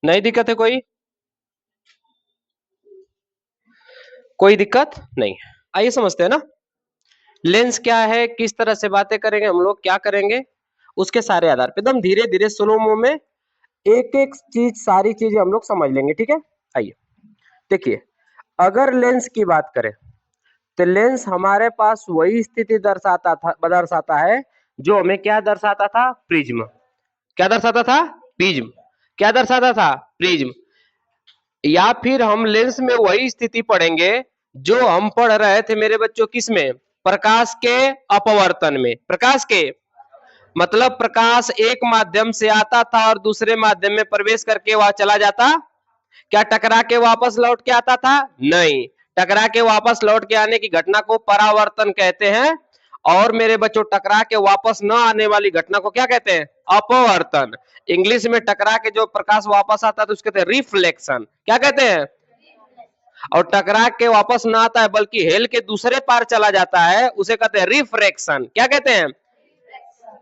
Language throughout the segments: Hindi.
नहीं दिक्कत है कोई दिक्कत नहीं। आइए समझते हैं ना, लेंस क्या है, किस तरह से बातें करेंगे हम लोग, क्या करेंगे, उसके सारे आधार पे एकदम धीरे धीरे स्लो मो में एक एक चीज, सारी चीजें हम लोग समझ लेंगे, ठीक है। आइए देखिए, अगर लेंस की बात करें तो लेंस हमारे पास वही स्थिति दर्शाता है जो हमें क्या दर्शाता था, प्रिज्म। क्या दर्शाता था, प्रिज्म। क्या दर्शाता था, प्रिज्म। या फिर हम लेंस में वही स्थिति पढ़ेंगे जो हम पढ़ रहे थे मेरे बच्चों, किस में, प्रकाश के अपवर्तन में। प्रकाश के मतलब प्रकाश एक माध्यम से आता था और दूसरे माध्यम में प्रवेश करके वह चला जाता, क्या टकरा के वापस लौट के आता था, नहीं। टकरा के वापस लौट के आने की घटना को परावर्तन कहते हैं, और मेरे बच्चों टकरा के वापस न आने वाली घटना को क्या कहते हैं, अपवर्तन। इंग्लिश में टकरा के जो प्रकाश वापस आता है तो उसको कहते हैं रिफ्लेक्शन। क्या कहते हैं, और टकरा के वापस ना आता है बल्कि हेल के दूसरे पार चला जाता है, उसे कहते हैं रिफ्रैक्शन। क्या कहते हैं,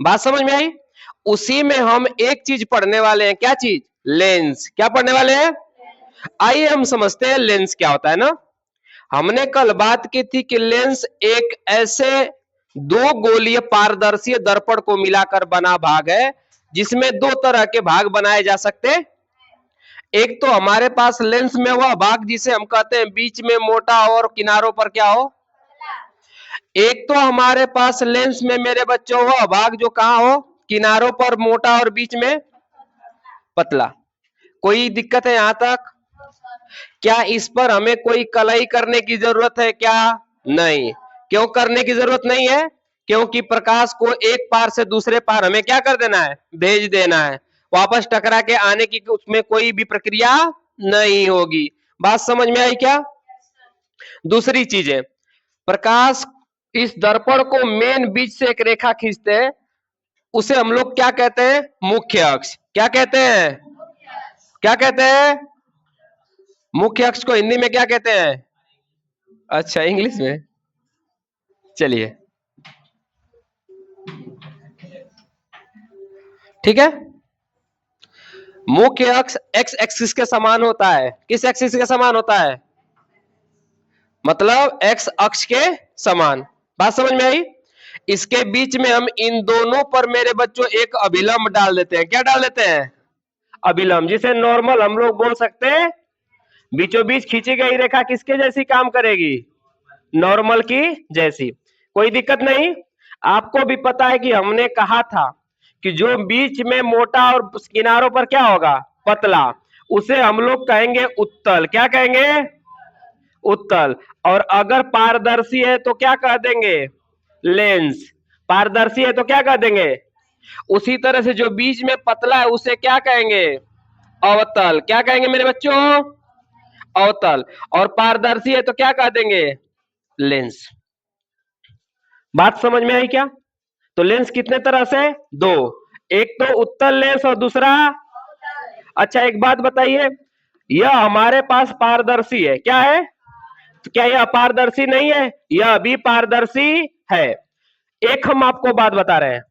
बात समझ में आई। उसी में हम एक चीज पढ़ने वाले हैं, क्या चीज, लेंस। क्या पढ़ने वाले हैं, आइए हम समझते हैं लेंस क्या होता है ना। हमने कल बात की थी कि लेंस एक ऐसे दो गोलीय पारदर्शी दर्पण को मिलाकर बना भाग है जिसमें दो तरह के भाग बनाए जा सकते हैं। एक तो हमारे पास लेंस में वह भाग जिसे हम कहते हैं बीच में मोटा और किनारों पर क्या हो, एक तो हमारे पास लेंस में मेरे बच्चों वह भाग जो कहां हो, किनारों पर मोटा और बीच में पतला। कोई दिक्कत है यहां तक, क्या इस पर हमें कोई कलाई करने की जरूरत है क्या, नहीं। क्यों करने की जरूरत नहीं है, क्योंकि प्रकाश को एक पार से दूसरे पार हमें क्या कर देना है, भेज देना है। वापस टकरा के आने की उसमें कोई भी प्रक्रिया नहीं होगी। बात समझ में आई क्या। दूसरी चीज है, प्रकाश इस दर्पण को मेन बीच से एक रेखा खींचते हैं, उसे हम लोग क्या कहते हैं, मुख्य अक्ष। क्या कहते हैं, क्या कहते हैं, मुख्य अक्ष को हिंदी में क्या कहते हैं, अच्छा इंग्लिश में, चलिए ठीक है। मुख्य अक्ष एक्स एक्सिस के समान होता है। किस एक्सिस के समान होता है, मतलब एक्स अक्ष के समान। बात समझ में आई। इसके बीच में हम इन दोनों पर मेरे बच्चों एक अभिलंब डाल देते हैं। क्या डाल देते हैं, अभिलंब, जिसे नॉर्मल हम लोग बोल सकते हैं। बीचों बीच खींची गई रेखा किसके जैसी काम करेगी, नॉर्मल की जैसी। कोई दिक्कत नहीं। आपको भी पता है कि हमने कहा था कि जो बीच में मोटा और किनारों पर क्या होगा, पतला, उसे हम लोग कहेंगे उत्तल। क्या कहेंगे, उत्तल। और अगर पारदर्शी है तो क्या कह देंगे, लेंस। पारदर्शी है तो क्या कह देंगे। उसी तरह से जो बीच में पतला है उसे क्या कहेंगे, अवतल। क्या कहेंगे मेरे बच्चों, अवतल। और पारदर्शी है तो क्या कह देंगे, लेंस। बात समझ में आई क्या। तो लेंस कितने तरह से, दो, एक तो उत्तल लेंस और दूसरा, अच्छा एक बात बताइए, यह हमारे पास पारदर्शी है, क्या है, तो क्या यह अपारदर्शी नहीं है, यह भी पारदर्शी है। एक हम आपको बात बता रहे हैं,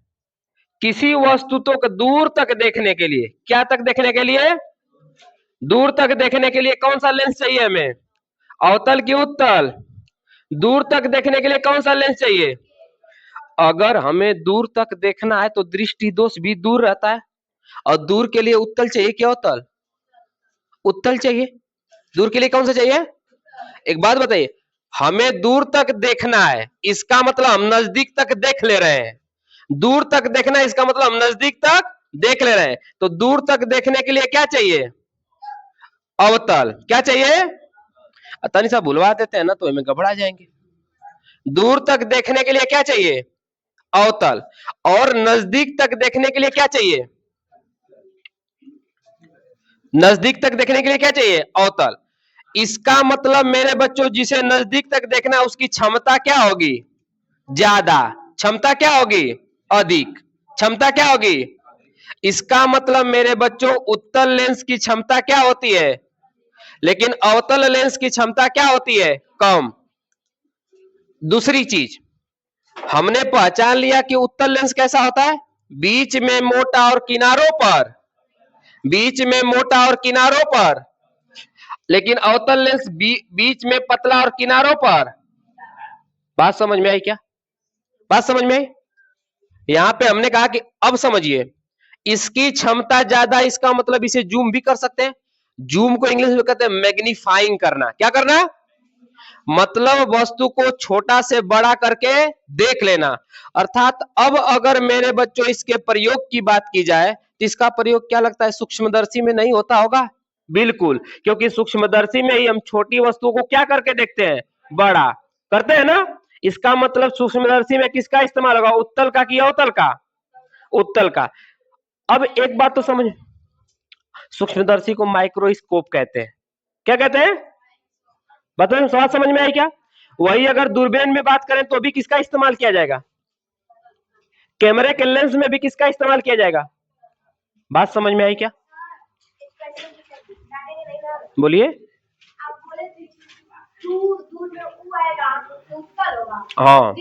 किसी वस्तु को दूर तक देखने के लिए, क्या तक देखने के लिए, दूर तक देखने के लिए कौन सा लेंस चाहिए हमें, अवतल की उत्तल। दूर तक देखने के लिए कौन सा लेंस चाहिए, अगर हमें दूर तक देखना है तो दृष्टि दोष भी दूर रहता है, और दूर के लिए उत्तल चाहिए, क्या उत्तल, उत्तल चाहिए। दूर के लिए कौन सा चाहिए, एक बात बताइए, हमें दूर तक देखना है इसका मतलब हम नजदीक तक देख ले रहे हैं। दूर तक देखना है इसका मतलब हम नजदीक तक देख ले रहे हैं। तो दूर तक देखने के लिए क्या चाहिए, अवतल। क्या चाहिए, तनी सा भुलवा देते हैं ना तो हमें घबरा जाएंगे। दूर तक देखने के लिए क्या चाहिए, अवतल। और नजदीक तक देखने के लिए क्या चाहिए, नजदीक तक देखने के लिए क्या चाहिए, अवतल। इसका मतलब मेरे बच्चों जिसे नजदीक तक देखना है उसकी क्षमता क्या होगी, ज्यादा। क्षमता क्या होगी, अधिक। क्षमता क्या होगी, इसका मतलब मेरे बच्चों उत्तल लेंस की क्षमता क्या होती है, लेकिन अवतल लेंस की क्षमता क्या होती है, कम। दूसरी चीज, हमने पहचान लिया कि उत्तल लेंस कैसा होता है, बीच में मोटा और किनारों पर बीच में मोटा और किनारों पर, लेकिन अवतल लेंस बीच में पतला और किनारों पर। बात समझ में आई क्या? बात समझ में आई? यहां पे हमने कहा कि अब समझिए, इसकी क्षमता ज्यादा, इसका मतलब इसे जूम भी कर सकते हैं। जूम को इंग्लिश में कहते हैं मैग्नीफाइंग करना। क्या करना? मतलब वस्तु को छोटा से बड़ा करके देख लेना। अर्थात अब अगर मेरे बच्चों इसके प्रयोग की बात की जाए तो इसका प्रयोग क्या लगता है सूक्ष्मदर्शी में नहीं होता होगा? बिल्कुल, क्योंकि सूक्ष्मदर्शी में ही हम छोटी वस्तुओं को क्या करके देखते हैं? बड़ा करते हैं ना। इसका मतलब सूक्ष्मदर्शी में किसका इस्तेमाल होगा? उत्तल का कि अवतल का? उत्तल का। अब एक बात तो समझ, सूक्ष्मदर्शी को माइक्रोस्कोप कहते हैं। क्या कहते हैं? बताओ, सवाल समझ में आई क्या? वही अगर दूरबीन में बात करें तो भी किसका इस्तेमाल किया जाएगा? कैमरे के लेंस में भी किसका इस्तेमाल किया जाएगा? बात समझ में आई क्या? बोलिए। हाँ,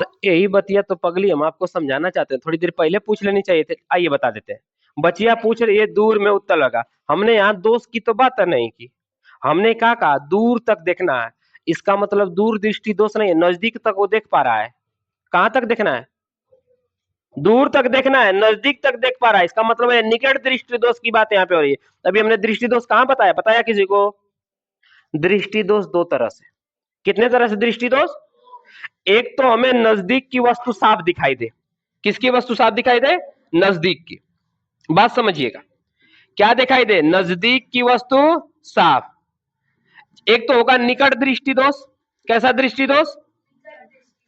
तो यही बतिया तो पगली हम आपको समझाना चाहते हैं, थोड़ी देर पहले पूछ लेनी चाहिए थे। आइए बता देते हैं। बचिया पूछ रही है दूर में उत्तर लगा। हमने यहाँ दोस्त की तो बात नहीं की, हमने क्या कहा? दूर तक देखना है। इसका मतलब दूर दृष्टि दोष नहीं है, नजदीक तक वो देख पा रहा है। कहां तक देखना है? दूर तक देखना है, नजदीक तक देख पा रहा है। इसका मतलब है निकट दृष्टि दोष की बात यहाँ पे हो रही है। अभी हमने दृष्टि दोष कहां बताया? बताया किसी को? दृष्टि दोष दो तरह से। कितने तरह से दृष्टि दोष? एक तो हमें नजदीक की वस्तु साफ दिखाई दे। किसकी वस्तु साफ दिखाई दे? नजदीक की। बात समझिएगा, क्या दिखाई दे? नजदीक की वस्तु साफ। एक तो होगा निकट दृष्टि दोष। कैसा दृष्टि दोष?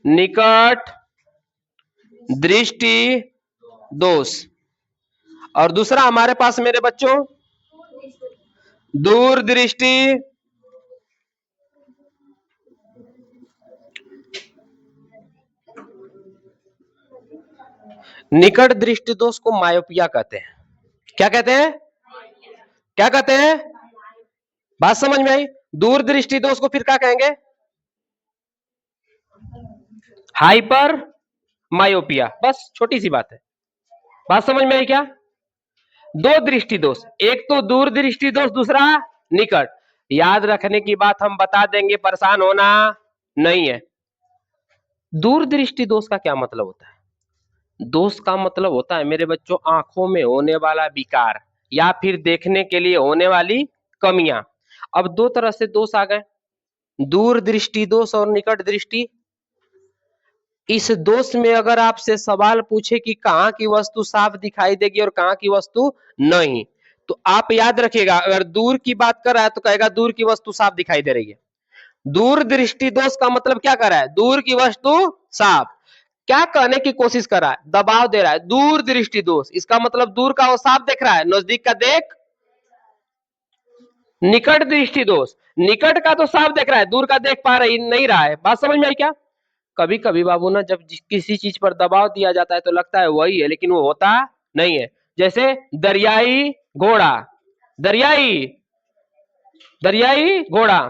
निकट दृष्टि दोष। और दूसरा हमारे पास मेरे बच्चों दूर दृष्टि निकट दृष्टि दोष को मायोपिया कहते हैं। क्या कहते हैं? क्या कहते हैं? बात समझ में आई? दूर दृष्टि दोष को फिर क्या कहेंगे? Hyper myopia. बस छोटी सी बात है। बात समझ में आई क्या? दो दृष्टि दोष, एक तो दूर दृष्टि दोष, दूसरा निकट। याद रखने की बात हम बता देंगे, परेशान होना नहीं है। दूर दृष्टि दोष का क्या मतलब होता है? दोष का मतलब होता है मेरे बच्चों आंखों में होने वाला विकार या फिर देखने के लिए होने वाली कमियां। अब दो तरह से दोष आ गए, दूर दृष्टि दोष और निकट दृष्टि। इस दोष में अगर आपसे सवाल पूछे कि कहाँ की वस्तु साफ दिखाई देगी और कहाँ की वस्तु नहीं, तो आप याद रखिएगा, अगर दूर की बात कर रहा है तो कहेगा दूर की वस्तु साफ दिखाई दे रही है। दूर दृष्टि दोष का मतलब क्या कर रहा है? दूर की वस्तु साफ। क्या कहने की कोशिश कर रहा है? दबाव दे रहा है। दूर दृष्टि दोष, इसका मतलब दूर का वो साफ देख रहा है, नजदीक का देख। निकट दृष्टि दोष, निकट का तो साफ देख रहा है, दूर का देख पा रही नहीं रहा है। बात समझ में आई क्या? कभी कभी बाबू ना, जब किसी चीज पर दबाव दिया जाता है तो लगता है वही है, लेकिन वो होता नहीं है। जैसे दरियाई घोड़ा, दरियाई दरियाई घोड़ा,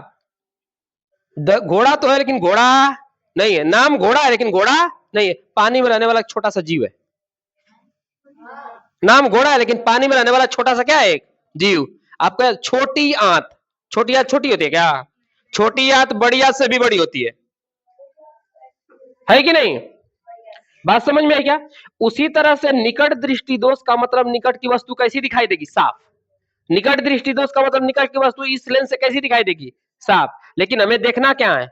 घोड़ा तो है लेकिन घोड़ा नहीं है। नाम घोड़ा है लेकिन घोड़ा नहीं है। पानी में रहने वाला छोटा सा जीव है। नाम घोड़ा है लेकिन पानी में रहने वाला छोटा सा क्या है? एक जीव। आपका छोटी आंत, छोटी आंत छोटी होती है क्या? छोटी आंत बड़ी आंत से भी बड़ी होती है कि नहीं? बात समझ में आई क्या? उसी तरह से निकट दृष्टि दोष का मतलब निकट की वस्तु कैसी दिखाई देगी? साफ। निकट दृष्टि दोष का मतलब निकट की वस्तु इस लेंस से कैसी दिखाई देगी? साफ। लेकिन हमें देखना क्या है?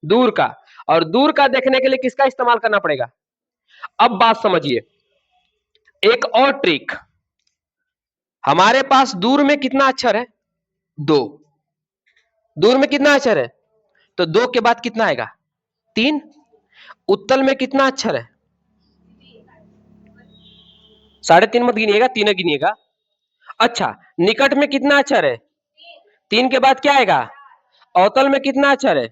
दूर का। और दूर का देखने के लिए किसका इस्तेमाल करना पड़ेगा? अब बात समझिए, एक और ट्रिक। हमारे पास दूर में कितना अक्षर है? दो। दूर में कितना अक्षर है? तो दो के बाद कितना आएगा? तीन। उत्तल में कितना अक्षर है? 3.5 मत गिनिएगा, तीन गिनिएगा। अच्छा, निकट में कितना अक्षर है? तीन के बाद क्या आएगा? अवतल में कितना अक्षर है?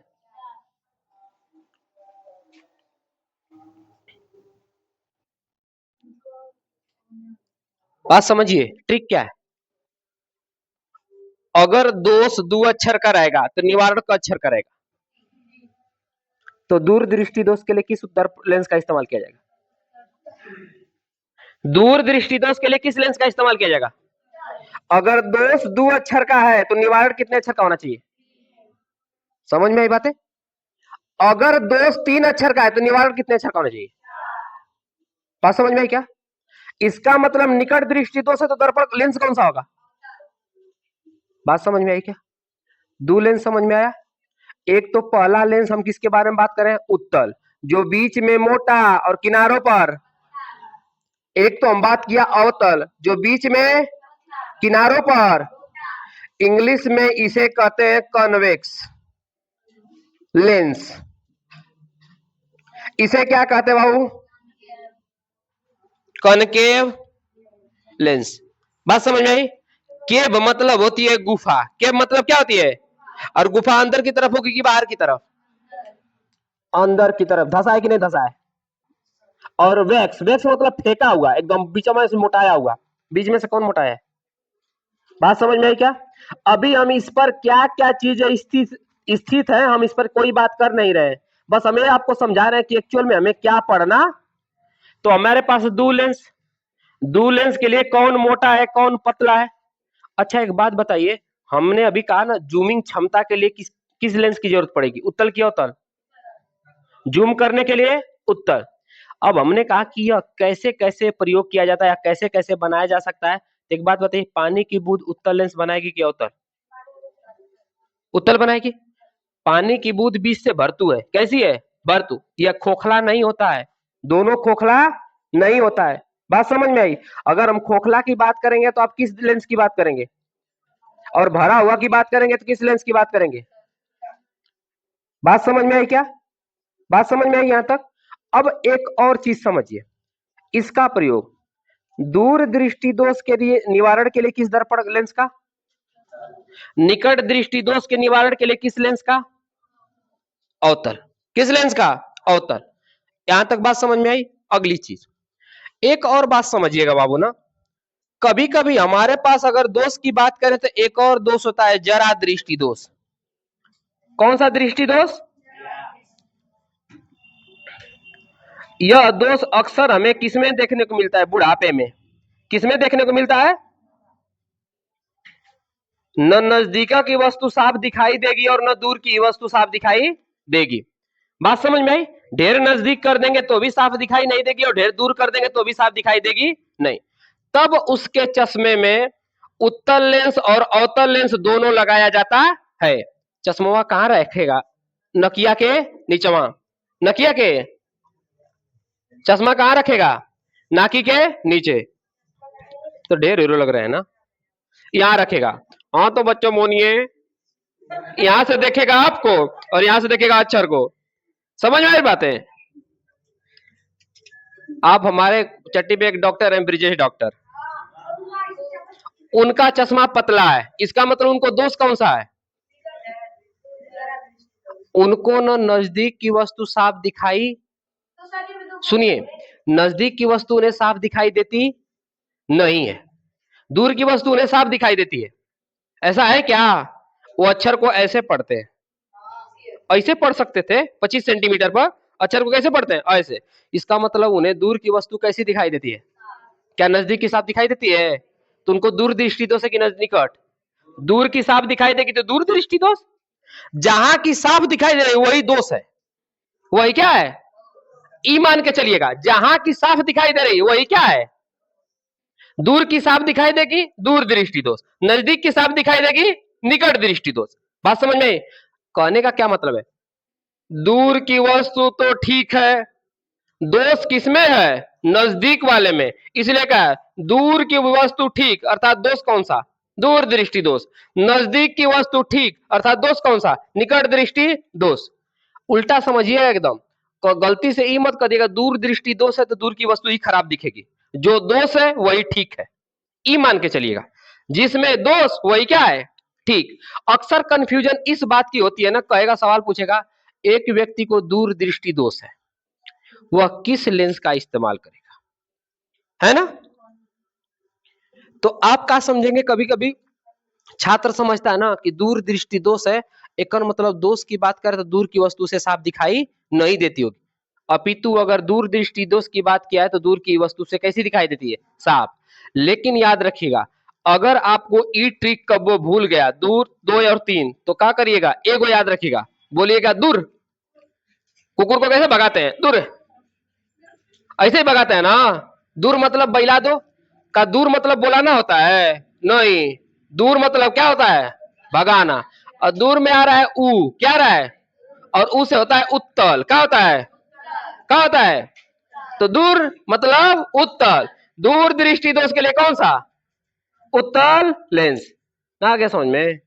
बात समझिए, ट्रिक क्या है? अगर दोष दो अक्षर का रहेगा तो निवारण का अक्षर करेगा। तो दूर दृष्टि दोष के लिए किस उत्तर लेंस का इस्तेमाल किया जाएगा? दूर दृष्टि दोष के लिए किस लेंस का इस्तेमाल किया जाएगा? अगर दोष 2 अक्षर का है तो निवारण कितने अक्षर का होना चाहिए? समझ में आई बातें? अगर दोष 3 अक्षर का है तो निवारण कितने अक्षर का होना चाहिए? बात समझ में आई क्या? इसका मतलब निकट दृष्टि दोष है तो दर्पण लेंस कौन सा होगा? बात समझ में आई क्या? दो लेंस समझ में आया? एक तो पहला लेंस हम किसके बारे में बात करें? उत्तल, जो बीच में मोटा और किनारों पर। एक तो हम बात किया अवतल, जो बीच में किनारों पर। इंग्लिश में इसे कहते हैं कॉन्वेक्स लेंस। इसे क्या कहते हैं बाबू? Concave lens. बात समझ में आई? केव मतलब होती है गुफा। केव मतलब क्या होती है? और गुफा अंदर की तरफ होगी कि बाहर की तरफ? अंदर की तरफ। धसा है कि नहीं धसा है? और वैक्स, वैक्स मतलब फेंका हुआ, एकदम बीच में से मोटाया हुआ। बीच में से कौन मोटाया है? बात समझ में आई क्या? अभी हम इस पर क्या क्या चीजें स्थित है, हम इस पर कोई बात कर नहीं रहे, बस हमें आपको समझा रहे हैं कि एक्चुअल में हमें क्या पढ़ना। तो हमारे पास दो लेंस के लिए कौन मोटा है कौन पतला है? अच्छा एक बात बताइए, हमने अभी कहा ना जूमिंग क्षमता के लिए किस किस लेंस की जरूरत पड़ेगी? उत्तल की अवतल? जूम करने के लिए उत्तल। अब हमने कहा कि यह कैसे कैसे प्रयोग किया जाता है या कैसे कैसे बनाया जा सकता है। एक बात बताइए, पानी की बूंद उत्तल लेंस बनाएगी कि अवतल? उत्तल बनाएगी। पानी की बूंद बीच से भरतू है, कैसी है? भरतू। यह खोखला नहीं होता है, दोनों खोखला नहीं होता है। बात समझ में आई? अगर हम खोखला की बात करेंगे तो आप किस लेंस की बात करेंगे? और भरा हुआ की बात करेंगे तो किस लेंस की बात करेंगे? बात समझ में आई क्या? बात समझ में आई यहां तक? अब एक और चीज समझिए, इसका प्रयोग दूर दृष्टि दोष के लिए निवारण के लिए किस दर्पण लेंस का? निकट दृष्टि दोष के निवारण के लिए किस लेंस का? अवतल। किस लेंस का? अवतल। यहां तक बात समझ में आई? अगली चीज एक और बात समझिएगा बाबू ना, कभी कभी हमारे पास अगर दोष की बात करें तो एक और दोष होता है जरा दृष्टि दोष। कौन सा दृष्टि दोष? यह दोष अक्सर हमें किसमें देखने को मिलता है? बुढ़ापे में। किसमें देखने को मिलता है? न नजदीक की वस्तु साफ दिखाई देगी और न दूर की वस्तु साफ दिखाई देगी। बात समझ में आई? ढेर नजदीक कर देंगे तो भी साफ दिखाई नहीं देगी और ढेर दूर कर देंगे तो भी साफ दिखाई देगी नहीं। तब उसके चश्मे में उत्तल लेंस और अवतल लेंस दोनों लगाया जाता है। चश्मा कहां रखेगा? नकिया के नीचवा। नकिया के चश्मा कहां रखेगा? नाकी के नीचे। तो ढेर हीरो लग रहे हैं ना? यहां रखेगा। हाँ तो बच्चों मोनिए, यहां से देखेगा आपको और यहां से देखेगा अक्षर को। समझ में आई बातें? आप हमारे चट्टी पे एक डॉक्टर है ब्रिजेश डॉक्टर, उनका चश्मा पतला है, इसका मतलब उनको दोष कौन सा है? उनको न नजदीक की वस्तु साफ दिखाई, सुनिए, नजदीक की वस्तु उन्हें साफ दिखाई देती नहीं है, दूर की वस्तु उन्हें साफ दिखाई देती है। ऐसा है क्या? वो अक्षर को ऐसे पढ़ते हैं, ऐसे पढ़ सकते थे 25 सेंटीमीटर पर, अक्षर को कैसे पढ़ते हैं? ऐसे। इसका मतलब उन्हें दूर की वस्तु कैसी दिखाई देती है? क्या नजदीक की साफ दिखाई देती है? तो उनको दूर दृष्टि दोष है कि निकट? दूर की साफ दिखाई देगी तो दूर दृष्टि दोष। जहां की साफ दिखाई दे रही है वही दोष है, वही क्या है? ई मान के चलिएगा, जहां की साफ दिखाई दे रही है वही क्या है? दूर की साफ दिखाई देगी दूर दृष्टि दोष, नजदीक की साफ दिखाई देगी निकट दृष्टि दोष। बात समझ में? कहने का क्या मतलब है? दूर की वस्तु तो ठीक है, दोष किसमें है? नजदीक वाले में। इसलिए क्या है? दूर की वस्तु ठीक अर्थात दोष कौन सा? दूर दृष्टि दोष। नजदीक की वस्तु ठीक अर्थात दोष कौन सा? निकट दृष्टि दोष। उल्टा समझिए एकदम, तो गलती से ई मत करिएगा दूर दृष्टि दोष है तो दूर की वस्तु ही खराब दिखेगी, जो दोष है वही ठीक है, ई मान के चलिएगा। जिसमें दोष वही क्या है? ठीक। अक्सर कंफ्यूजन इस बात की होती है ना, कहेगा सवाल पूछेगा एक व्यक्ति को दूर दृष्टि दोष है, वह किस लेंस का इस्तेमाल करेगा, है ना? तो आप क्या समझेंगे, कभी कभी छात्र समझता है ना कि दूर दृष्टि दोष है, एक मतलब दोष की बात करें तो दूर की वस्तु से साफ दिखाई नहीं देती होगी। अपितु अगर दूर दृष्टि दोष की बात किया है तो दूर की वस्तु से कैसी दिखाई देती है? साफ। लेकिन याद रखिएगा, अगर आपको ई ट्रिक कब वो भूल गया, दूर 2 और 3, तो क्या करिएगा, एगो याद रखिएगा, बोलिएगा दूर। कुकुर को कैसे भगाते हैं? दूर, ऐसे ही भगाते हैं ना। दूर मतलब बैला दो का, दूर मतलब बोलाना होता है? नहीं, दूर मतलब क्या होता है? भगाना। और दूर में आ रहा है ऊ, क्या आ रहा है? और ऊ से होता है उत्तल, क्या होता है? क्या होता है? तो दूर मतलब उत्तल। दूर दृष्टि दोष के लिए कौन सा? उत्तल लेंस। ना आ गया समझ में?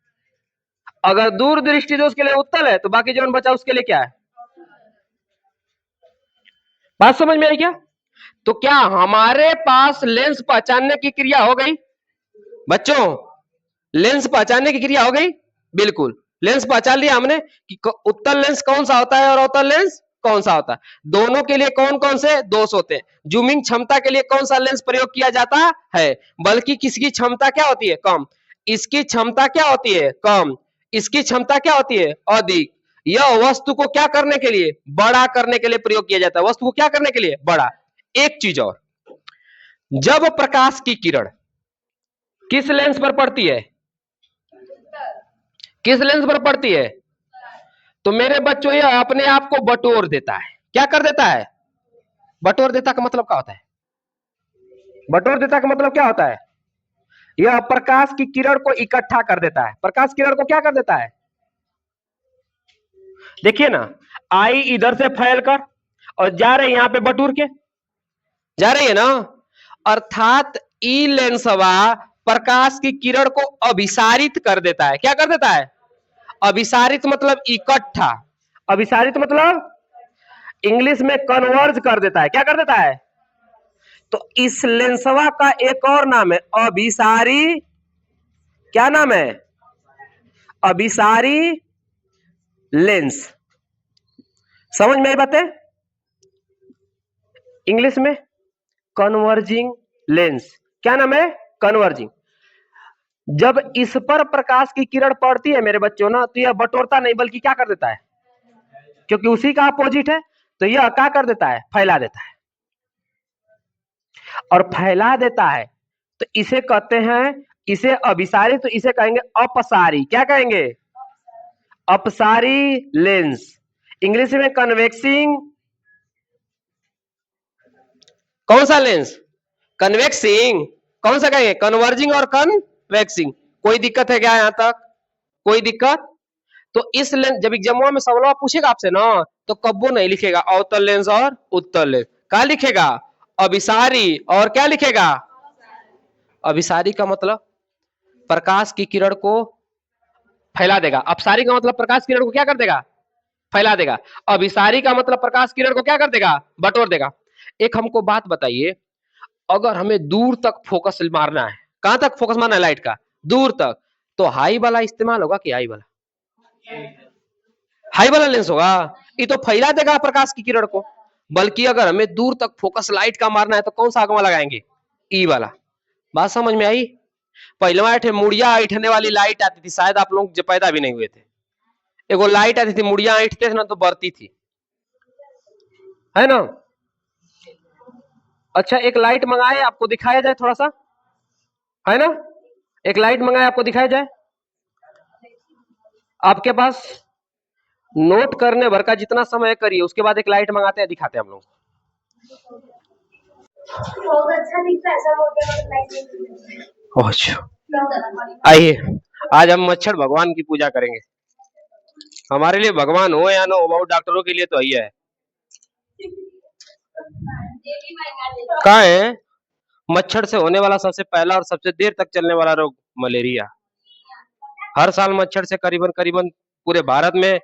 अगर दूर दृष्टि दोष के लिए उत्तल है तो बाकी जो बचा उसके लिए क्या है? बात समझ में आई क्या? तो क्या हमारे पास लेंस पहचानने की क्रिया हो गई बच्चों? लेंस पहचानने की क्रिया हो गई, बिल्कुल। लेंस पहचान लिया हमने कि उत्तल लेंस कौन सा होता है और अवतल लेंस कौन सा होता है। दोनों के लिए कौन कौन से दोष होते हैं। जूमिंग क्षमता के लिए कौन सा लेंस प्रयोग किया जाता है? बल्कि किसकी क्षमता क्या होती है? कम। इसकी क्षमता क्या होती है? कम। इसकी क्षमता क्या होती है? अधिक। यह वस्तु को क्या करने के लिए? बड़ा करने के लिए प्रयोग किया जाता है। वस्तु को क्या करने के लिए? बड़ा। एक चीज और, जब प्रकाश की किरण किस लेंस पर पड़ती है? किस लेंस पर पड़ती है? तो मेरे बच्चों यह अपने आप को बटोर देता है। क्या कर देता है? बटोर देता का मतलब क्या होता है? बटोर देता का मतलब क्या होता है? यह प्रकाश की किरण को इकट्ठा कर देता है। प्रकाश किरण को क्या कर देता है? देखिए ना, आई इधर से फैलकर और जा रही यहां पे बटूर के जा रही है ना। अर्थात ई लेंसवा प्रकाश की किरण को अभिसारित कर देता है। क्या कर देता है? अभिसारित मतलब इकट्ठा। अभिसारित मतलब इंग्लिश में कन्वर्ज कर देता है। क्या कर देता है? तो इस लेंसवा का एक और नाम है अभिसारी। क्या नाम है? अभिसारी लेंस। समझ में आई बातें? इंग्लिश में कन्वर्जिंग लेंस। क्या नाम है? कन्वर्जिंग। जब इस पर प्रकाश की किरण पड़ती है मेरे बच्चों ना, तो यह बटोरता नहीं बल्कि क्या कर देता है, क्योंकि उसी का अपोजिट है, तो यह क्या कर देता है? फैला देता है। और फैला देता है तो इसे कहते हैं, इसे अभिसारी, तो इसे कहेंगे अपसारी। क्या कहेंगे? अपसारी लेंस। इंग्लिश में कन्वेक्सिंग। कौन सा लेंस? कन्वेक्सिंग। कौन सा कहेंगे? कन्वर्जिंग और कन्वेक्सिंग। कोई दिक्कत है क्या यहां तक? कोई दिक्कत? तो इस लेंस, जब एग्जाम में सवाल पूछेगा आपसे ना, तो कब्बो नहीं लिखेगा अवतल लेंस और उत्तल लेंस। क्या लिखेगा? अभिसारी। और क्या लिखेगा? अभिसारी का मतलब प्रकाश की किरण को फैला देगा। अपसारी का मतलब प्रकाश किरण को क्या कर देगा? फैला देगा। अभिसारी का मतलब प्रकाश किरण को क्या कर देगा? बटोर देगा। एक हमको बात बताइए, अगर हमें दूर तक फोकस मारना है, कहां तक फोकस मारना है लाइट का? दूर तक, तो हाई वाला इस्तेमाल होगा कि हाई वाला? हाई वाला लेंस होगा। ये तो फैला देगा प्रकाश की किरण को। बल्कि अगर हमें दूर तक फोकस लाइट का मारना है तो कौन सा आगमा लगाएंगे? ई वाला। बात समझ में आई? पहले मुड़िया ऐठने वाली लाइट आती थी, शायद आप लोग जब पैदा भी नहीं हुए थे। एगो लाइट आती थी, मुड़िया ऐठते थे ना तो बढ़ती थी, है ना? अच्छा, एक लाइट मंगाए, आपको दिखाया जाए थोड़ा सा, है ना? एक लाइट मंगाए, आपको दिखाया जाए। आपके पास नोट करने भर का जितना समय करिए, उसके बाद एक लाइट मंगाते हैं, दिखाते हैं हम लोग। बहुत अच्छा दिखता है सब। अच्छा, आइए, आज हम मच्छर भगवान की पूजा करेंगे। हमारे लिए भगवान हो या ना हो, बहुत डॉक्टरों के लिए तो ही है। कहा है? मच्छर से होने वाला सबसे पहला और सबसे देर तक चलने वाला रोग मलेरिया। हर साल मच्छर से करीबन करीबन पूरे भारत में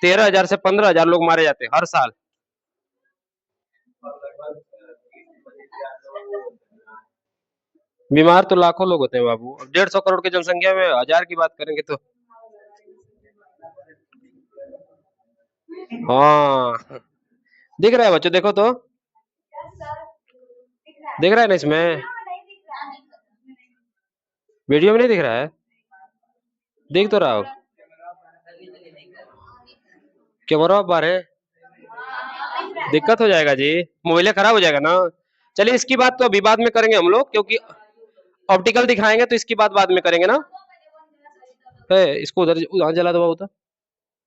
13,000 से 15,000 लोग मारे जाते हैं हर साल। बीमार तो लाखों लोग होते हैं बाबू। 150 करोड़ की जनसंख्या में 1,000 की बात करेंगे तो हाँ, दिख रहा है बच्चों, देखो तो, दिख रहा है ना इसमें? वीडियो में नहीं दिख रहा है? देख तो रहा हो, कैमरा बाहर है। दिक्कत हो जाएगा जी, मोबाइल खराब हो जाएगा ना। चलिए इसकी बात तो अभी बाद में करेंगे हम लोग, क्योंकि ऑप्टिकल दिखाएंगे तो इसकी बात बाद में करेंगे ना। है इसको उधर वहां जला दो, उधर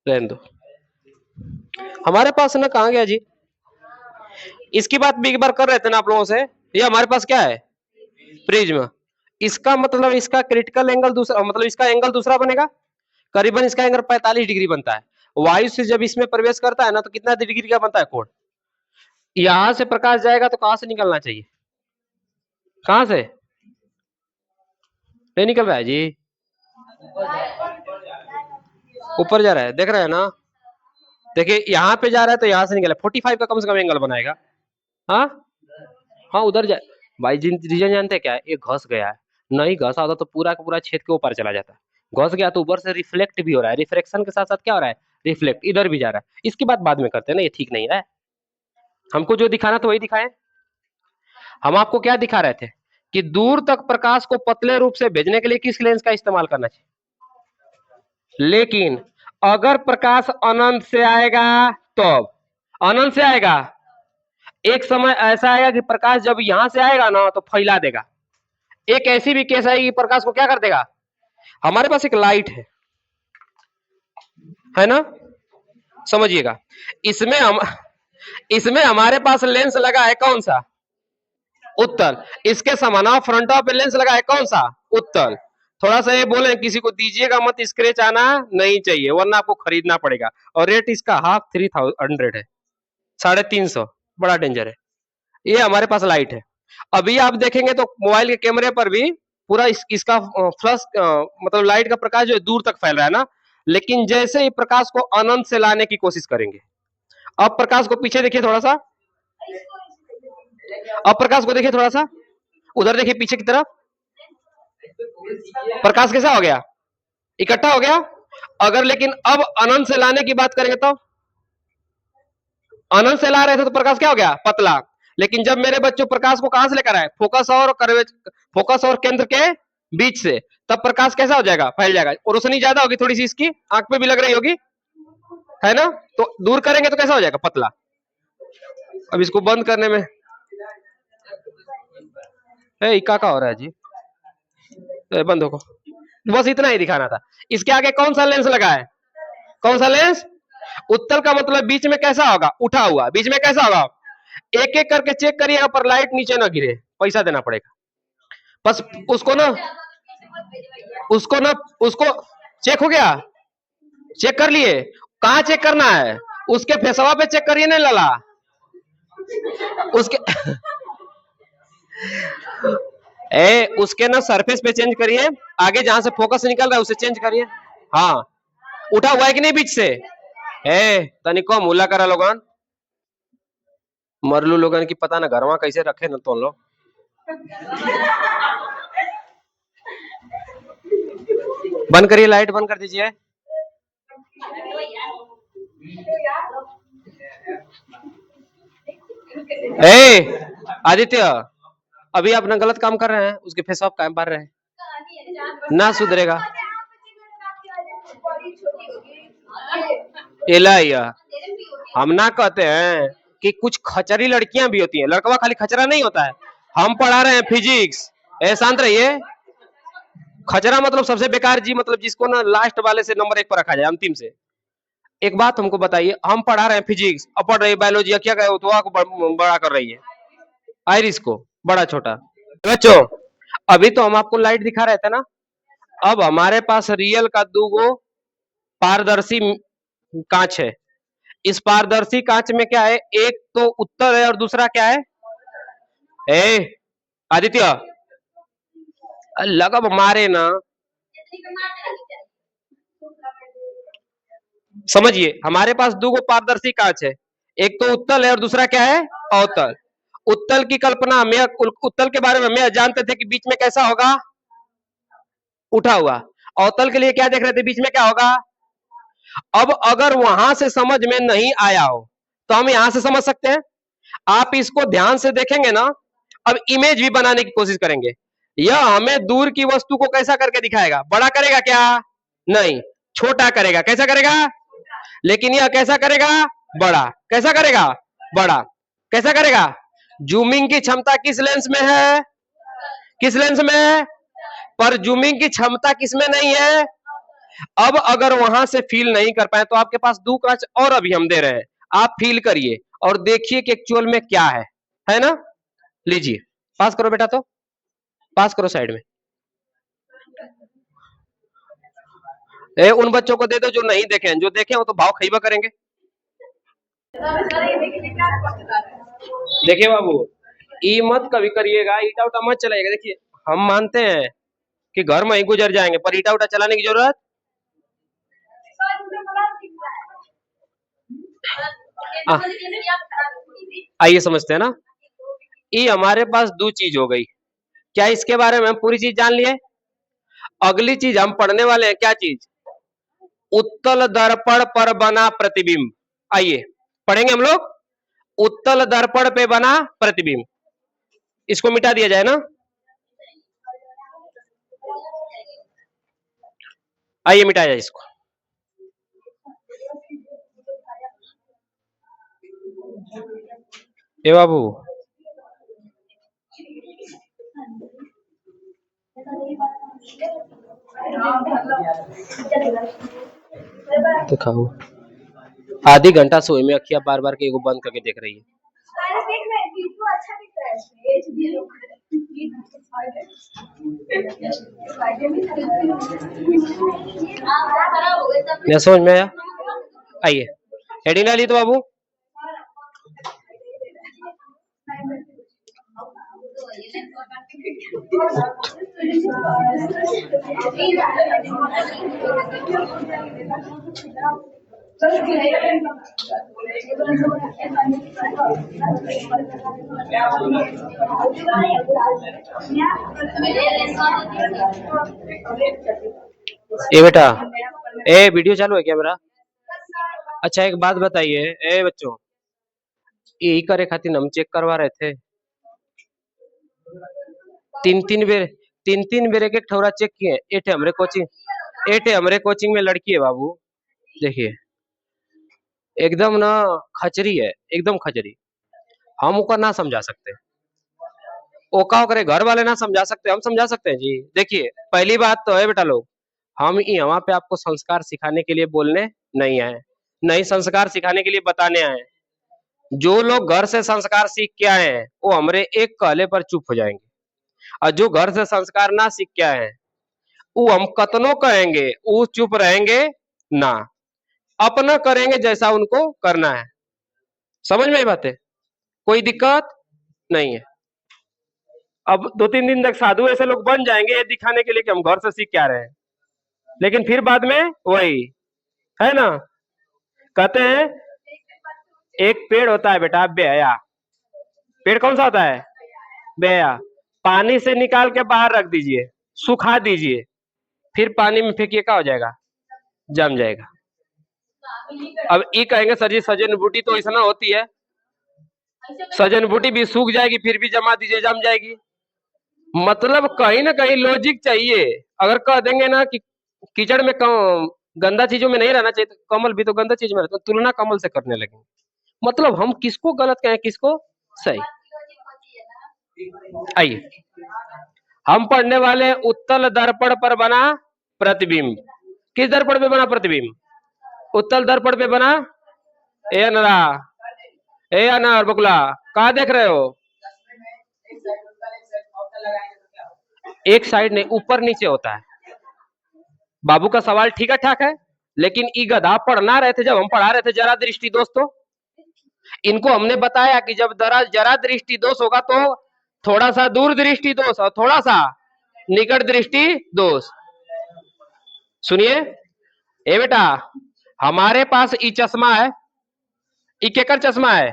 रहने दो। हमारे पास ना कहाँ गया जी, इसकी बात भी एक बार कर रहे थे ना आप लोगों से। ये हमारे पास क्या है, प्रिज्म। इसका मतलब इसका क्रिटिकल एंगल दूसरा, मतलब इसका एंगल दूसरा बनेगा, करीबन इसका एंगल 45 डिग्री बनता है। वायु से जब इसमें प्रवेश करता है ना तो कितना डिग्री का बनता है कोण। यहां से प्रकाश जाएगा तो कहां से निकलना चाहिए, कहां से नहीं निकल रहा है जी, ऊपर जा रहा है, देख रहे हैं ना। देखिए यहाँ पे जा रहा है तो यहाँ से निकला 45 का कम से कम एंगल बनाएगा। हाँ हाँ उधर जा भाई, जिन रीजन जानते हैं क्या है, ये घस गया है। नहीं घसा होता तो पूरा का पूरा छेद के ऊपर चला जाता है। घस गया तो ऊपर से रिफ्लेक्ट भी हो रहा है, रिफ्लेक्शन के साथ साथ क्या हो रहा है, रिफ्लेक्ट इधर भी जा रहा है। इसकी बात बाद में करते हैं ना, ये ठीक नहीं है। हमको जो दिखाना था वही दिखाएं। हम आपको क्या दिखा रहे थे कि दूर तक प्रकाश को पतले रूप से भेजने के लिए किस लेंस का इस्तेमाल करना चाहिए। लेकिन अगर प्रकाश अनंत से आएगा तो अनंत से आएगा, एक समय ऐसा आएगा कि प्रकाश जब यहां से आएगा ना तो फैला देगा। एक ऐसी भी केस आएगी प्रकाश को क्या कर देगा। हमारे पास एक लाइट है ना, समझिएगा। इसमें हम इसमें हमारे पास लेंस लगा है कौन सा, उत्तल। इसके समाना फ्रंट ऑफ लेंस लगा है कौन सा, उत्तल। थोड़ा सा ये बोले किसी को दीजिएगा मत, स्क्रेच आना नहीं चाहिए वरना आपको खरीदना पड़ेगा। और रेट इसका हाफ 300 है, 350, बड़ा डेंजर है। ये हमारे पास लाइट है। अभी आप देखेंगे तो मोबाइल के कैमरे पर भी पूरा इसका फ्लश मतलब लाइट का प्रकाश जो है दूर तक फैल रहा है ना। लेकिन जैसे ही प्रकाश को अनंत से लाने की कोशिश करेंगे, अब प्रकाश को पीछे देखिए थोड़ा सा, अब प्रकाश को देखिए थोड़ा सा, उधर देखिए पीछे की तरफ, प्रकाश कैसा हो गया, इकट्ठा हो गया। अगर लेकिन अब अनंत से लाने की बात करेंगे तो अनंत से ला रहे थे तो प्रकाश क्या हो गया, पतला। लेकिन जब मेरे बच्चों प्रकाश को कहां से लेकर आए, फोकस और केंद्र के बीच से, तब प्रकाश कैसा हो जाएगा, फैल जाएगा। और रोशनी ज्यादा होगी थोड़ी सी, इसकी आंख पे भी लग रही होगी, है ना। तो दूर करेंगे तो कैसा हो जाएगा, पतला। अब इसको बंद करने में इक्का का हो रहा है जी, बंद हो। बस इतना ही दिखाना था। इसके आगे कौन सा लेंस लगा है, कौन सा लेंस, उत्तल का मतलब बीच में कैसा होगा, उठा हुआ, बीच में कैसा होगा। एक एक करके चेक करिएगा पर लाइट नीचे ना गिरे, पैसा देना पड़ेगा। बस उसको ना उसको चेक हो गया, चेक कर लिए। कहाँ चेक करना है, उसके फेसवा पे चेक करिए ना लाला, उसके उसके ना सरफेस पे चेंज करिए, आगे जहां से फोकस निकल रहा है उसे चेंज करिए। हाँ उठा हुआ है कि नहीं बीच से, तनिको मुला करा लोगन, मरलू लोगन की पता ना घरवा कैसे रखे ना तो लोग। बंद करिए, लाइट बंद कर दीजिए। आदित्य अभी आप ना गलत काम कर रहे हैं, उसके फेस ऑफ काम मार रहे हैं ना, सुधरेगा। एलाइया हम ना कहते हैं कि कुछ खचरी लड़कियां भी होती हैं, लड़कवा खाली खचरा नहीं होता है। हम पढ़ा रहे हैं फिजिक्स, शांत रहिए। खचरा मतलब सबसे बेकार जी, मतलब जिसको ना लास्ट वाले से नंबर 1 पर रखा जाए, अंतिम से। एक बात हमको बताइए, हम पढ़ा रहे हैं फिजिक्स, अब पढ़ रही है बायोलॉजी, क्या कहे तो को बड़ा कर रही है, आयरिस को बड़ा छोटा। बच्चों अभी तो हम आपको लाइट दिखा रहे थे ना, अब हमारे पास रियल का दूगो पारदर्शी कांच है। इस पारदर्शी कांच में क्या है, एक तो उत्तर है और दूसरा क्या है, आदित्य लगब मारे ना, समझिए हमारे पास दो पारदर्शी कांच है, एक तो उत्तल है और दूसरा क्या है, अवतल। उत्तल की कल्पना में, उत्तल के बारे में मैं जानते थे कि बीच में कैसा होगा, उठा हुआ। अवतल के लिए क्या देख रहे थे, बीच में क्या होगा। अब अगर वहां से समझ में नहीं आया हो तो हम यहां से समझ सकते हैं। आप इसको ध्यान से देखेंगे ना, अब इमेज भी बनाने की कोशिश करेंगे। यह हमें दूर की वस्तु को कैसा करके दिखाएगा, बड़ा करेगा क्या, नहीं, छोटा करेगा। कैसा करेगा, लेकिन यह कैसा करेगा, बड़ा। कैसा करेगा, बड़ा। कैसा करेगा? जूमिंग की क्षमता किस लेंस में है? किस लेंस में है? पर जूमिंग की क्षमता किसमें नहीं है? अब अगर वहां से फील नहीं कर पाए तो आपके पास दो कांच और अभी हम दे रहे हैं, आप फील करिए और देखिए कि एक्चुअल में क्या है ना? लीजिए, पास करो बेटा, तो पास करो साइड में। उन बच्चों को दे दो जो नहीं देखे हैं, जो देखे हो तो भाव खैबा करेंगे। देखिए बाबू, ई मत कभी करिएगा, ईटा उटा मत चलाइएगा। देखिए, हम मानते हैं कि घर में ही गुजर जाएंगे, पर ईटा उटा चलाने की जरूरत। आइए समझते हैं ना। ये हमारे पास दो चीज हो गई। क्या इसके बारे में हम पूरी चीज जान लिए? अगली चीज हम पढ़ने वाले हैं, क्या चीज? उत्तल दर्पण पर बना प्रतिबिंब। आइए पढ़ेंगे हम लोग। उत्तल दर्पण पे बना प्रतिबिंब, इसको मिटा दिया जाए ना। आइए मिटाया जाए इसको। ए बाबू, दिखाओ। आधी घंटा सोए में अखियां बार बार के एगो बंद करके देख रही है। क्या समझ में आया? आइए हेडिंग डालिए तो बाबू। ए बेटा, ए वीडियो चालू है क्या मेरा? अच्छा एक बात बताइए, ए बच्चों, यही करे खातिर हम चेक करवा रहे थे। तीन तीन बेर एक एक ठौरा चेक किए। एटे हमरे कोचिंग में लड़की है बाबू, देखिए एकदम ना खचरी है, एकदम खचरी। हम ओका ना समझा सकते, ओका करे घर वाले ना समझा सकते, हम समझा सकते हैं जी। देखिए पहली बात तो है बेटा लोग, हम यहाँ पे आपको संस्कार सिखाने के लिए बोलने नहीं आए, नहीं संस्कार सिखाने के लिए बताने आए। जो लोग घर से संस्कार सीख के आए हैं वो हमरे एक कहले पर चुप हो जाएंगे, और जो घर से संस्कार ना सीख के आए हैं वो हम कतनो कहेंगे वो चुप रहेंगे ना, अपना करेंगे जैसा उनको करना है। समझ में आई बातें? कोई दिक्कत नहीं है। अब 2-3 दिन तक साधु ऐसे लोग बन जाएंगे ये दिखाने के लिए कि हम घर से सीख के आ रहे हैं, लेकिन फिर बाद में वही है ना, कहते हैं एक पेड़ होता है बेटा बेहया। पेड़ कौन सा होता है? बेहया। पानी से निकाल के बाहर रख दीजिए, सुखा दीजिए, फिर पानी में फेंकिए, क्या हो जाएगा? जम जाएगा। अब ये कहेंगे सर जी सजन बूटी तो ऐसा होती है, सजन बूटी भी सूख जाएगी फिर भी जमा दीजिए जम जाएगी। मतलब कहीं ना कहीं लॉजिक चाहिए। अगर कह देंगे ना कि कीचड़ में गंदा चीजों में नहीं रहना चाहिए, तो कमल भी तो गंदा चीज में रहता है, तुलना कमल से करने लगे। मतलब हम किसको गलत कहें किसको सही? आइए हम पढ़ने वाले उत्तल दर्पण पर बना प्रतिबिंब। किस दर्पण पे बना प्रतिबिंब? उत्तल दर्पण पे बना। ए अनरा, ए अनार बकुला, कहा देख रहे हो? एक साइड नहीं, ऊपर नीचे होता है। बाबू का सवाल ठीक है ठाक है, लेकिन ई गधा पढ़ना रहे थे जब हम पढ़ा रहे थे जरा दृष्टि दोस्तों, इनको हमने बताया कि जब जरा दृष्टि दोष होगा तो थोड़ा सा दूर दृष्टि दोष और थोड़ा सा निकट दृष्टि दोष। सुनिए ए बेटा, हमारे पास ई चश्मा है, ई केकर चश्मा है?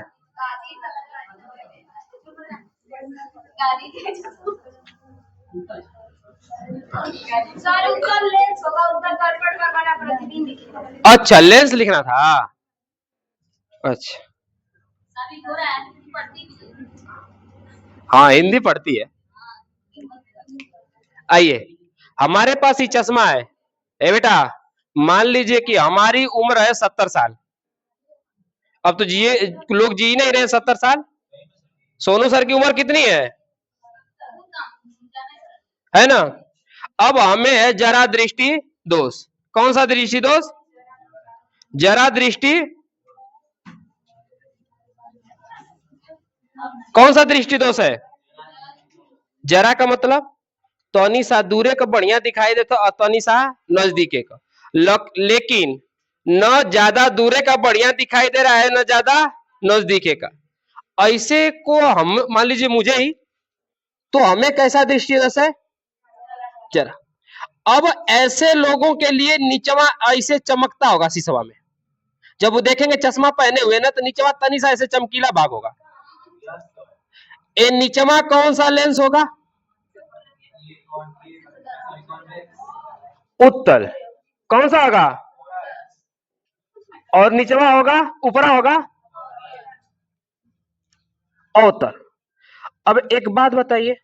अच्छा लेंस लिखना था। अच्छा हाँ हिंदी पढ़ती है। आइए हमारे पास ही चश्मा है। ए बेटा मान लीजिए कि हमारी उम्र है 70 साल, अब तो जिए, लोग जी नहीं रहे 70 साल। सोनू सर की उम्र कितनी है ना? अब हमें है जरा दृष्टि दोष। कौन सा दृष्टि दोष? जरा दृष्टि। कौन सा दृष्टि दोष है? जरा का मतलब तनी सा दूरे का बढ़िया दिखाई देता और तनी सा नजदीके का। लेकिन न ज्यादा दूरे का बढ़िया दिखाई दे रहा है, न ज्यादा नजदीके का। ऐसे को हम मान लीजिए मुझे ही, तो हमें कैसा दृष्टि दोष है? जरा। अब ऐसे लोगों के लिए नीचवा ऐसे चमकता होगा शीशवा में, जब वो देखेंगे चश्मा पहने हुए ना, तो नीचवा तनी सा ऐसे चमकीला भाग होगा। ये नीचवा कौन सा लेंस होगा? उत्तल। कौन सा होगा? और नीचवा होगा, ऊपरा होगा अवतल। अब एक बात बताइए,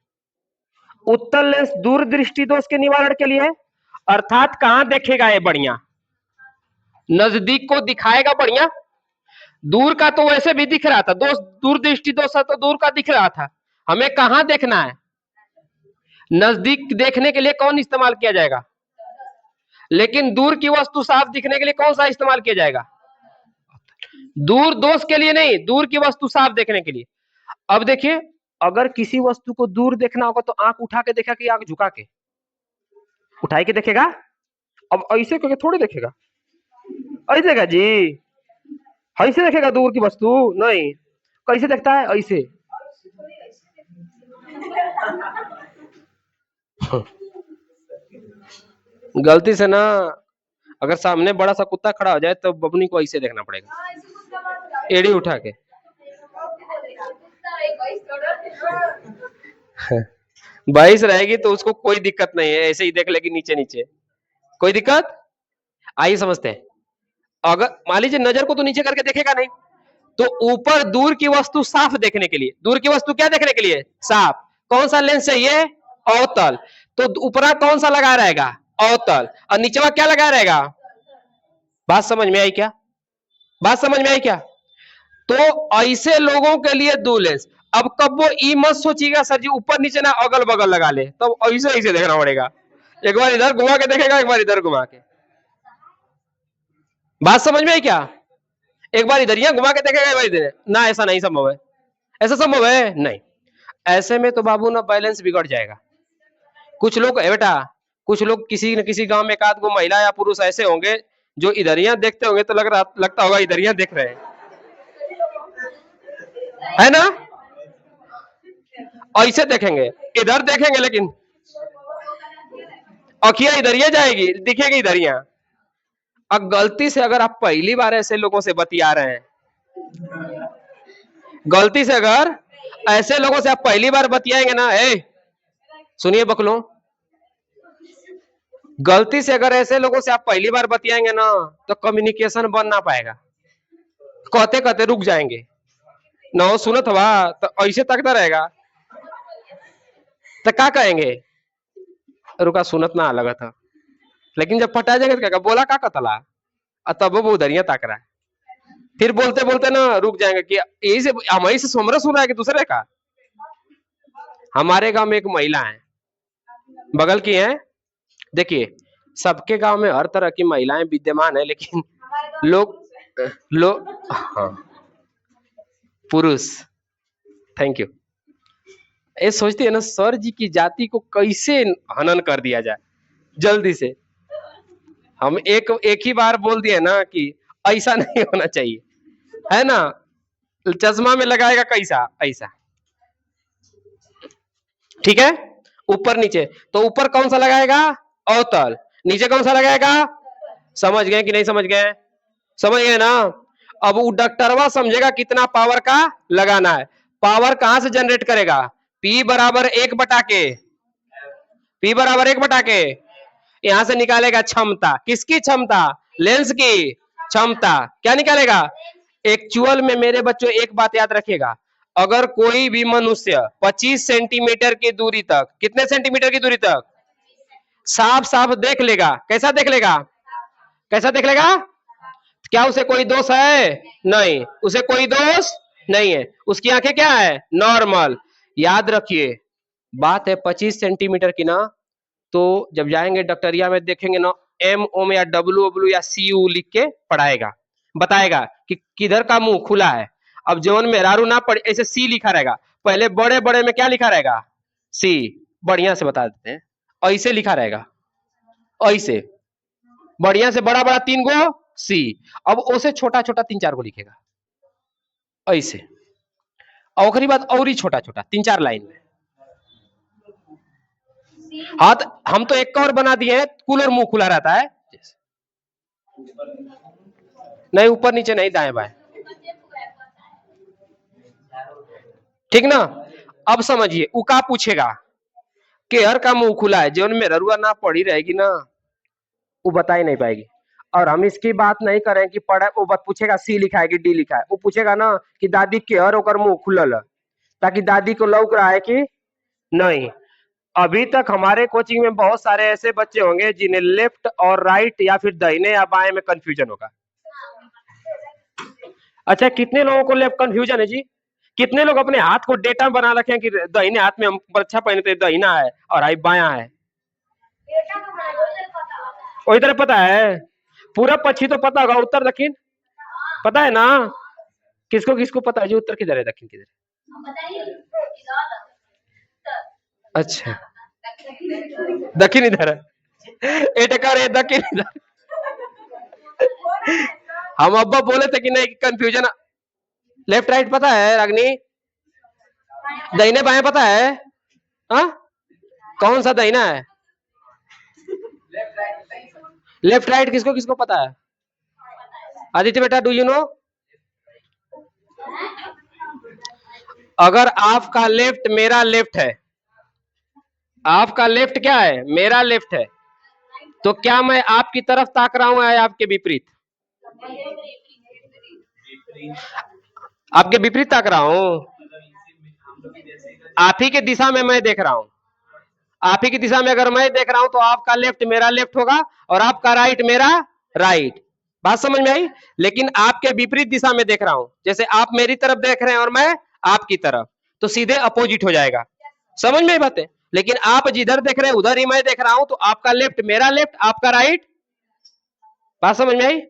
उत्तल लेंस दूर दृष्टि दोष के निवारण के लिए है, अर्थात कहां देखेगा ये बढ़िया? नजदीक को दिखाएगा बढ़िया। दूर का तो वैसे भी दिख रहा था दोस्त, दूर दृष्टि दोष तो दूर का दिख रहा था। हमें कहां देखना है? नजदीक देखने के लिए कौन इस्तेमाल किया जाएगा? लेकिन दूर की वस्तु साफ दिखने के लिए कौन सा इस्तेमाल किया जाएगा? दूर दोष के लिए नहीं, दूर की वस्तु साफ देखने के लिए। अब देखिए, अगर किसी वस्तु को दूर देखना होगा तो आंख उठा के देखा कि आंख झुका के? उठाई के देखेगा। अब ऐसे करके थोड़ी देखेगा, ऐसे देखेगा जी, ऐसे देखेगा दूर की वस्तु नहीं। कैसे देखता है? ऐसे। गलती से ना, अगर सामने बड़ा सा कुत्ता खड़ा हो जाए तो बबनी को ऐसे देखना पड़ेगा, एड़ी उठा के। बाईस रहेगी तो उसको कोई दिक्कत नहीं है, ऐसे ही देख लेगी नीचे नीचे, कोई दिक्कत? आइए समझते हैं। अगर मान लीजिए नजर को तो नीचे करके देखेगा नहीं, तो ऊपर दूर की वस्तु साफ देखने के लिए, दूर की वस्तु क्या देखने के लिए? साफ। कौन सा लेंस चाहिए? अवतल। तो ऊपरा कौन सा लगा रहेगा? अवतल। और नीचवा क्या लगा रहेगा? बात समझ में आई क्या? बात समझ में आई क्या? तो ऐसे लोगों के लिए दो लेंस। अब कब वो ई मत सोचिएगा सर जी ऊपर नीचे ना अगल बगल लगा ले, तब तो ऐसे ऐसे देखना पड़ेगा। एक बार इधर घुमा के देखेगा, एक बार इधर घुमा के। बात समझ में आई क्या? एक बार इधर घुमा के देखेगा, एक बार इधर ना, ऐसा नहीं संभव है। ऐसा संभव है नहीं। ऐसे में तो बाबू ना बैलेंस बिगड़ जाएगा। कुछ लोग है बेटा, कुछ लोग किसी न किसी गांव में एक आध गो महिला या पुरुष ऐसे होंगे जो इधरियां देखते होंगे तो लगता होगा इधरियां देख रहे हैं, है ना? ऐसे देखेंगे, इधर देखेंगे लेकिन अखियां इधरिया जाएगी, दिखेगी इधरिया। अब गलती से अगर आप पहली बार ऐसे लोगों से बतिया रहे हैं, गलती से अगर ऐसे लोगों से आप पहली बार बतियाएंगे ना, सुनिए बकलो, गलती से अगर ऐसे लोगों से आप पहली बार बतियाएंगे ना, तो कम्युनिकेशन बन ना पाएगा। कहते कहते रुक जाएंगे ना, सुनत हवा तो ऐसे तकता रहेगा, तो क्या कहेंगे? रुका, सुनत ना लगा था। लेकिन जब पटा जाएंगे तो क्या बोला, का कतला, तब वो उधरिया ताक रहा है। फिर बोलते बोलते ना रुक जाएंगे कि यही से हमारी से समरा सुना है कि दूसरे का। हमारे गांव में एक महिला है, बगल की है। देखिए, सबके गांव में हर तरह की महिलाएं विद्यमान है, लेकिन लोग लोग हाँ, पुरुष। Thank you. ये सोचते हैं ना सर जी की जाति को कैसे हनन कर दिया जाए जल्दी से। हम एक ही बार बोल दिए ना कि ऐसा नहीं होना चाहिए, है ना? चश्मा में लगाएगा कैसा? ऐसा, ठीक है? ऊपर नीचे, तो ऊपर कौन सा लगाएगा? अवतल। नीचे कौन सा लगाएगा? समझ गए कि नहीं समझ गए? समझ गए ना? अब वो डॉक्टरवा समझेगा कितना पावर का लगाना है। पावर कहां से जनरेट करेगा? P बराबर 1/K, P बराबर 1/K। यहां से निकालेगा क्षमता। किसकी क्षमता? लेंस की क्षमता। क्या निकालेगा? एक्चुअल में मेरे बच्चों एक बात याद रखिएगा, अगर कोई भी मनुष्य 25 सेंटीमीटर की दूरी तक, कितने सेंटीमीटर की दूरी तक साफ साफ देख लेगा, कैसा देख लेगा? कैसा देख लेगा? क्या उसे कोई दोष है? नहीं, उसे कोई दोष नहीं है। उसकी आंखें क्या है? नॉर्मल। याद रखिए, बात है 25 सेंटीमीटर की ना, तो जब जाएंगे डॉक्टरिया में देखेंगे ना, एम ओ में या डब्ल्यू डब्ल्यू या सी यू लिख के पढ़ाएगा, बताएगा कि किधर का मुंह खुला है। अब जौन में रारू ना पढ़े, ऐसे सी लिखा रहेगा, पहले बड़े बड़े में क्या लिखा रहेगा? सी। बढ़िया से बता देते हैं, ऐसे लिखा रहेगा, ऐसे बढ़िया से बड़ा बड़ा 3 गो सी। अब उसे छोटा छोटा 3-4 गो लिखेगा, ऐसे। आखिरी बात और ही छोटा छोटा 3-4 लाइन में। हाँ, तो हम तो एक और बना दिए हैं, कूलर मुंह खुला रहता है। नहीं, ऊपर नीचे नहीं, दाएं बाएं, ठीक ना। अब समझिए, उ का पूछेगा कि हर का मुंह खुला है, जीवन में ररुआ ना पढ़ी रहेगी ना, वो बता ही नहीं पाएगी। और हम इसकी बात नहीं करें कि पढ़े, वो बात पूछेगा सी लिखा है कि डी लिखा है, वो पूछेगा ना कि दादी के हर ओकर मुंह खुलल है, ताकि दादी को लौक रहा है कि नहीं। अभी तक हमारे कोचिंग में बहुत सारे ऐसे बच्चे होंगे जिन्हें लेफ्ट और राइट या फिर दाहिने या बाएं में कंफ्यूजन होगा। अच्छा, कितने लोगों को लेफ्ट कंफ्यूजन है जी? कितने लोग अपने हाथ को डेटा बना रखे हैं कि दाहिने हाथ में हम बच्चा पहने थे दाहिना है और आई बायां है? वही तरह पता है, पूरा पश्चिम तो पता होगा, उत्तर दक्षिण पता है ना? किसको किसको पता है जी उत्तर किधर है दक्षिण किधर है? अच्छा, दक्षिण इधर है, एटकर है दक्षिण इधर। हम अब्बा बोले थे कि नहीं, कंफ्यूजन लेफ्ट राइट पता है रागनी? दाहिने बाएं पता है? हाँ, कौन सा दाहिना है? लेफ्ट राइट किसको किसको पता है? आदित्य बेटा, डू यू नो? अगर आपका लेफ्ट मेरा लेफ्ट है, आपका लेफ्ट क्या है? मेरा लेफ्ट है, तो क्या मैं आपकी तरफ ताक रहा हूं या आपके विपरीत? आपके विपरीत ताक रहा हूं। आप ही के दिशा में मैं देख रहा हूं, आप ही की दिशा में अगर मैं देख रहा हूं तो आपका लेफ्ट मेरा लेफ्ट होगा और आपका राइट मेरा राइट। बात समझ में आई? लेकिन आपके विपरीत दिशा में देख रहा हूं, जैसे आप मेरी तरफ देख रहे हैं और मैं आपकी तरफ, तो सीधे अपोजिट हो जाएगा। समझ में बात है? लेकिन आप जिधर देख रहे हैं उधर ही मैं देख रहा हूं, तो आपका लेफ्ट मेरा लेफ्ट, आपका राइट। बात समझ में आई?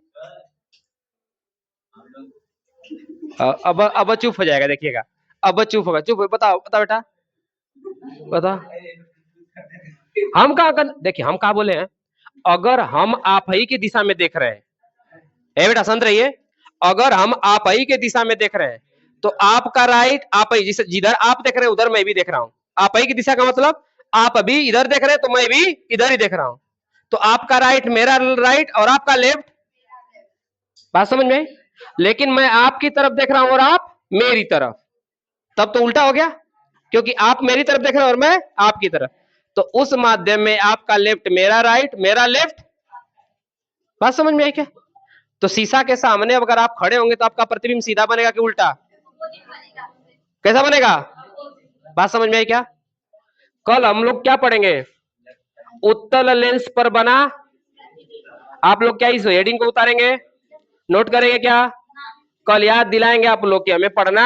अब चुप हो जाएगा, देखिएगा, अब चुप होगा। चुप, बताओ बताओ बेटा, बता। हम कहा कर, देखिए हम कहा बोले हैं, अगर हम आप ही की दिशा में देख रहे हैं, ए बेटा शांत रहिए, अगर हम आप ही के दिशा में देख रहे हैं तो आपका राइट आप ही, जिसे जिधर आप देख रहे हैं उधर मैं भी देख रहा हूं। आप ही की दिशा का मतलब आप अभी इधर देख रहे हैं तो मैं भी इधर ही देख रहा हूं, तो आपका राइट मेरा राइट और आपका लेफ्ट। बात समझ में? लेकिन मैं आपकी तरफ देख रहा हूं और आप मेरी तरफ, तब तो उल्टा हो गया, क्योंकि आप मेरी तरफ देख रहे हैं और मैं आपकी तरफ, तो उस माध्यम में आपका लेफ्ट मेरा राइट, मेरा लेफ्ट। बात समझ में आई क्या? तो शीशा के सामने अगर आप खड़े होंगे तो आपका प्रतिबिंब सीधा बनेगा कि उल्टा? कैसा बनेगा? बात समझ में आई क्या? कल हम लोग क्या पढ़ेंगे? उत्तल लेंस पर बना, आप लोग क्या इस हेडिंग को उतारेंगे, नोट करेंगे क्या? कल याद दिलाएंगे आप लोग कि हमें पढ़ना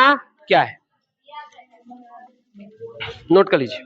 क्या है, नोट कर लीजिए।